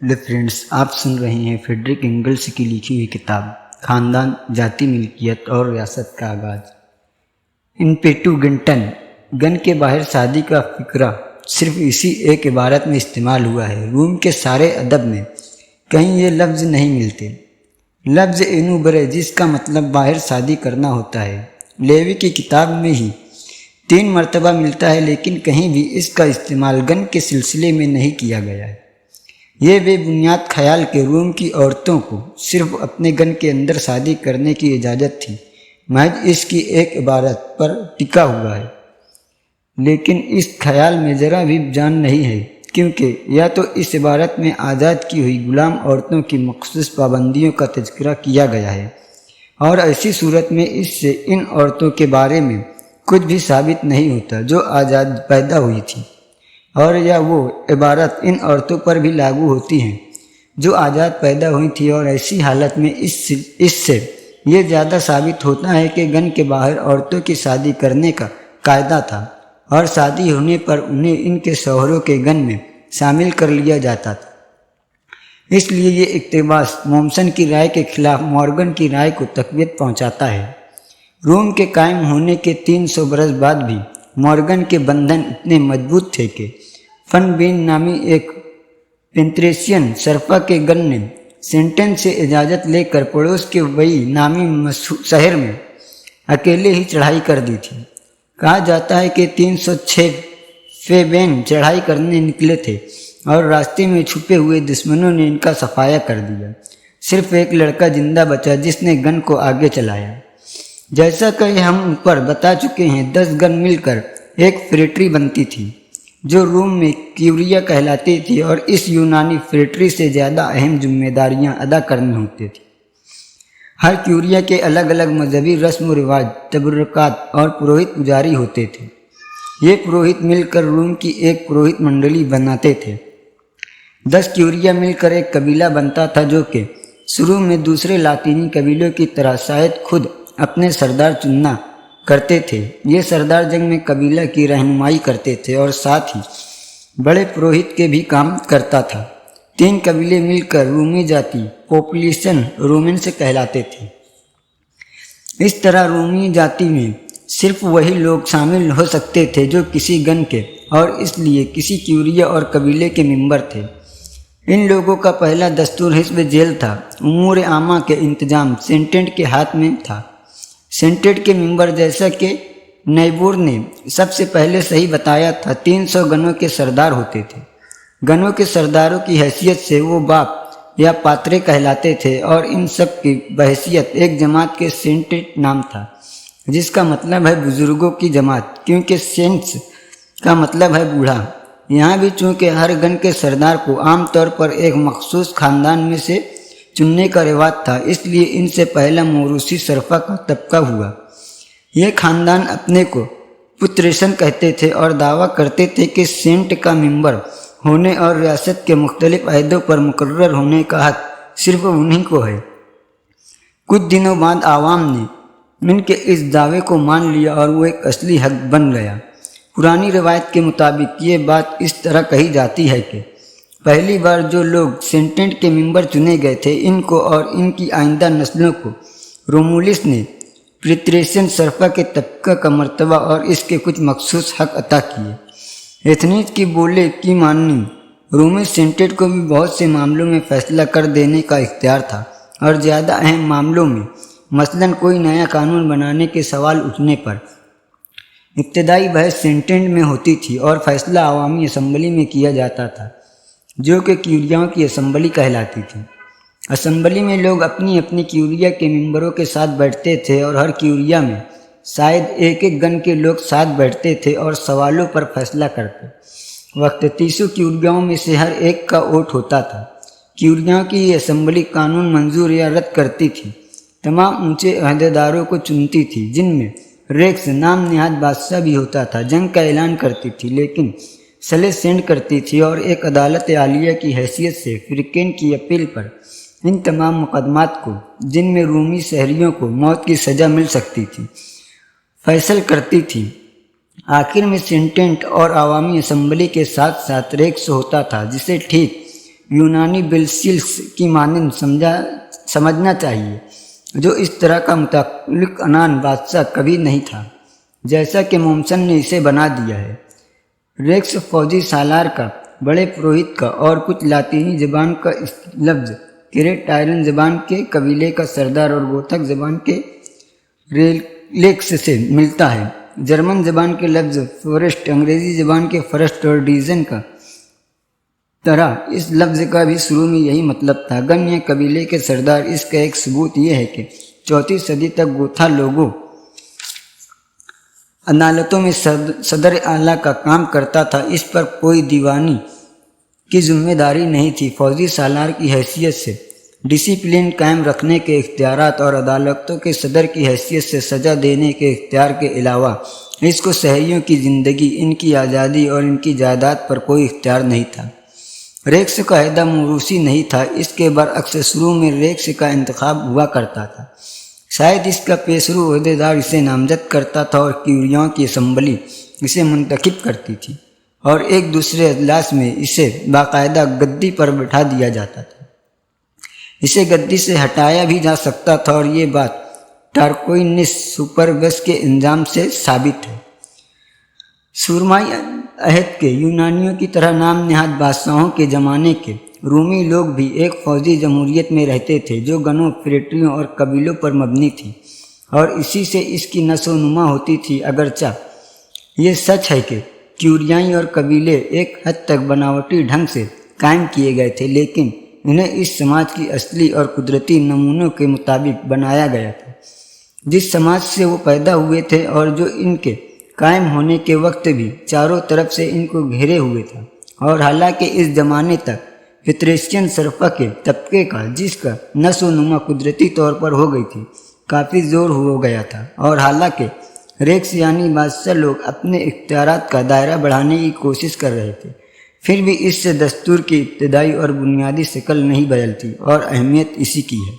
Hello friends, آپ سن رہے ہیں فریڈرک اینگلس کی لکھی ہوئی کتاب خاندان، ذاتی ملکیت اور ریاست کا آغاز۔ انپیٹو گنٹن گن کے باہر شادی کا فقرہ صرف اسی ایک عبارت میں استعمال ہوا ہے۔ روم کے سارے ادب میں کہیں یہ لفظ نہیں ملتے۔ لفظ انوبرے جس کا مطلب باہر شادی کرنا ہوتا ہے، لیوی کی کتاب میں ہی 3 مرتبہ ملتا ہے، لیکن کہیں بھی اس کا استعمال گن کے سلسلے میں نہیں کیا گیا ہے۔ یہ بے بنیاد خیال کہ روم کی عورتوں کو صرف اپنے گن کے اندر شادی کرنے کی اجازت تھی، محض اس کی ایک عبارت پر ٹکا ہوا ہے، لیکن اس خیال میں ذرا بھی جان نہیں ہے، کیونکہ یا تو اس عبارت میں آزاد کی ہوئی غلام عورتوں کی مخصوص پابندیوں کا تذکرہ کیا گیا ہے، اور ایسی صورت میں اس سے ان عورتوں کے بارے میں کچھ بھی ثابت نہیں ہوتا جو آزاد پیدا ہوئی تھی، اور یا وہ عبارت ان عورتوں پر بھی لاگو ہوتی ہیں جو آزاد پیدا ہوئی تھی، اور ایسی حالت میں اس سے یہ زیادہ ثابت ہوتا ہے کہ گن کے باہر عورتوں کی شادی کرنے کا قاعدہ تھا، اور شادی ہونے پر انہیں ان کے شوہروں کے گن میں شامل کر لیا جاتا تھا۔ اس لیے یہ اقتباس مومسن کی رائے کے خلاف مورگن کی رائے کو تقویت پہنچاتا ہے۔ روم کے قائم ہونے کے 300 برس بعد بھی مورگن کے بندھن اتنے مضبوط تھے کہ فن بین نامی ایک پنتریسین سرفا کے گن نے سینٹن سے اجازت لے کر پڑوس کے وئی نامی شہر میں اکیلے ہی چڑھائی کر دی تھی۔ کہا جاتا ہے کہ 306 فیبین چڑھائی کرنے نکلے تھے، اور راستے میں چھپے ہوئے دشمنوں نے ان کا صفایا کر دیا۔ صرف ایک لڑکا زندہ بچا جس نے گن کو آگے چلایا۔ جیسا کہ ہم اوپر بتا چکے ہیں، 10 گن مل کر ایک فریٹری بنتی تھی جو روم میں کیوریا کہلاتی تھی، اور اس یونانی فریٹری سے زیادہ اہم ذمہ داریاں ادا کرنی ہوتی تھی۔ ہر کیوریا کے الگ الگ مذہبی رسم و رواج، تبرکات اور پروہت پجاری ہوتے تھے۔ یہ پروہت مل کر روم کی ایک پروہت منڈلی بناتے تھے۔ 10 کیوریا مل کر ایک قبیلہ بنتا تھا جو کہ شروع میں دوسرے لاطینی قبیلوں کی طرح شاید خود اپنے سردار چننا کرتے تھے۔ یہ سردار جنگ میں قبیلہ کی رہنمائی کرتے تھے اور ساتھ ہی بڑے پروہت کے بھی کام کرتا تھا۔ 3 قبیلے مل کر رومی ذاتی پاپولیشن رومنس کہلاتے تھے۔ اس طرح رومی ذاتی میں صرف وہی لوگ شامل ہو سکتے تھے جو کسی گن کے اور اس لیے کسی کیوریا اور قبیلے کے ممبر تھے۔ ان لوگوں کا پہلا دستور حزب ذیل تھا۔ امور عامہ کے انتظام سینٹنٹ کے ہاتھ میں تھا۔ سینٹنٹ کے ممبر، جیسا کہ نیبور نے سب سے پہلے صحیح بتایا تھا، 300 گنوں کے سردار ہوتے تھے۔ گنوں کے سرداروں کی حیثیت سے وہ باپ یا پاترے کہلاتے تھے، اور ان سب کی بحیثیت ایک جماعت کے سینٹنٹ نام تھا، جس کا مطلب ہے بزرگوں کی جماعت، کیونکہ سینٹس کا مطلب ہے بوڑھا۔ یہاں بھی چونکہ ہر گن کے سردار کو عام طور پر ایک مخصوص خاندان میں سے چننے کا رواج تھا، اس لیے ان سے پہلا موروثی سرفا کا طبقہ ہوا۔ یہ خاندان اپنے کو پتریشن کہتے تھے اور دعویٰ کرتے تھے کہ سینٹ کا ممبر ہونے اور ریاست کے مختلف عہدوں پر مقرر ہونے کا حق صرف انہی کو ہے۔ کچھ دنوں بعد عوام نے ان کے اس دعوے کو مان لیا اور وہ ایک اصلی حق بن گیا۔ پرانی روایت کے مطابق یہ بات اس طرح کہی جاتی ہے کہ پہلی بار جو لوگ سینٹنٹ کے ممبر چنے گئے تھے، ان کو اور ان کی آئندہ نسلوں کو رومولس نے پریتریشن سرفا کے طبقہ کا مرتبہ اور اس کے کچھ مخصوص حق عطا کیے۔ ایتھنیز کی بولے کی ماننی رومی سینٹنٹ کو بھی بہت سے معاملوں میں فیصلہ کر دینے کا اختیار تھا، اور زیادہ اہم معاملوں میں، مثلاً کوئی نیا قانون بنانے کے سوال اٹھنے پر ابتدائی بحث سینٹنٹ میں ہوتی تھی اور فیصلہ عوامی اسمبلی میں کیا جاتا تھا، جو کہ کیوریاؤں کی اسمبلی کہلاتی تھی۔ اسمبلی میں لوگ اپنی اپنی کیوریا کے ممبروں کے ساتھ بیٹھتے تھے، اور ہر کیوریا میں شاید ایک گن کے لوگ ساتھ بیٹھتے تھے اور سوالوں پر فیصلہ کرتے وقت 300 کیوریاؤں میں سے ہر ایک کا ووٹ ہوتا تھا۔ کیوریاؤں کی یہ اسمبلی قانون منظور یا رد کرتی تھی، تمام اونچے عہدیداروں کو چنتی تھی، جن میں ریکس نام نہاد بادشاہ بھی ہوتا تھا، جنگ کا اعلان کرتی تھی لیکن صلح سینڈ کرتی تھی، اور ایک عدالت عالیہ کی حیثیت سے فرقین کی اپیل پر ان تمام مقدمات کو، جن میں رومی شہریوں کو موت کی سزا مل سکتی تھی، فیصل کرتی تھی۔ آخر میں سینٹنٹ اور عوامی اسمبلی کے ساتھ ساتھ ریکس ہوتا تھا، جسے ٹھیک یونانی بیلسیلس کی مانند سمجھنا چاہیے، جو اس طرح کا متعلق عنان بادشاہ کبھی نہیں تھا جیسا کہ مومسن نے اسے بنا دیا ہے۔ ریکس فوجی سالار کا، بڑے پروہت کا اور کچھ لاطینی زبان کا لفظ کریٹ ٹائرن زبان کے قبیلے کا سردار اور گوتھک زبان کے ریلیکس سے ملتا ہے۔ جرمن زبان کے لفظ فورسٹ انگریزی زبان کے فرسٹ اور ڈیزن کا طرح اس لفظ کا بھی شروع میں یہی مطلب تھا۔ گن یا قبیلے کے سردار، اس کا ایک ثبوت یہ ہے کہ 4 صدی تک گوتھا لوگوں عدالتوں میں صدر اعلیٰ کا کام کرتا تھا، اس پر کوئی دیوانی کی ذمہ داری نہیں تھی۔ فوجی سالار کی حیثیت سے ڈسپلن قائم رکھنے کے اختیارات اور عدالتوں کے صدر کی حیثیت سے سزا دینے کے اختیار کے علاوہ اس کو شہریوں کی زندگی، ان کی آزادی اور ان کی جائیداد پر کوئی اختیار نہیں تھا۔ ریکس کا عہدہ موروثی نہیں تھا، اس کے برعکس شروع میں ریکس کا انتخاب ہوا کرتا تھا۔ شاید اس کا پیشرو عہدے دار اسے نامزد کرتا تھا اور کیوریوں کی اسمبلی اسے منتخب کرتی تھی، اور ایک دوسرے اجلاس میں اسے باقاعدہ گدی پر بٹھا دیا جاتا تھا۔ اسے گدی سے ہٹایا بھی جا سکتا تھا، اور یہ بات ٹارکوئنس سپربس کے انجام سے ثابت ہے۔ سورمائی عہد کے یونانیوں کی طرح نام نہاد بادشاہوں کے زمانے کے رومی لوگ بھی ایک فوجی جمہوریت میں رہتے تھے جو گنوں، فیکٹریوں اور قبیلوں پر مبنی تھی، اور اسی سے اس کی نشو و نما ہوتی تھی۔ اگرچہ یہ سچ ہے کہ کیوریائی اور قبیلے ایک حد تک بناوٹی ڈھنگ سے قائم کیے گئے تھے، لیکن انہیں اس سماج کی اصلی اور قدرتی نمونوں کے مطابق بنایا گیا تھا جس سماج سے وہ پیدا ہوئے تھے، اور جو ان کے قائم ہونے کے وقت بھی چاروں طرف سے ان کو گھیرے ہوئے تھا۔ اور حالانکہ اس زمانے تک پیٹریشین صرفہ کے طبقے کا، جس کا نشو و نما قدرتی طور پر ہو گئی تھی، کافی زور ہو گیا تھا، اور حالانکہ ریکس یعنی بادشاہ لوگ اپنے اختیارات کا دائرہ بڑھانے کی کوشش کر رہے تھے، پھر بھی اس سے دستور کی ابتدائی اور بنیادی شکل نہیں بدلتی، اور اہمیت اسی کی ہے۔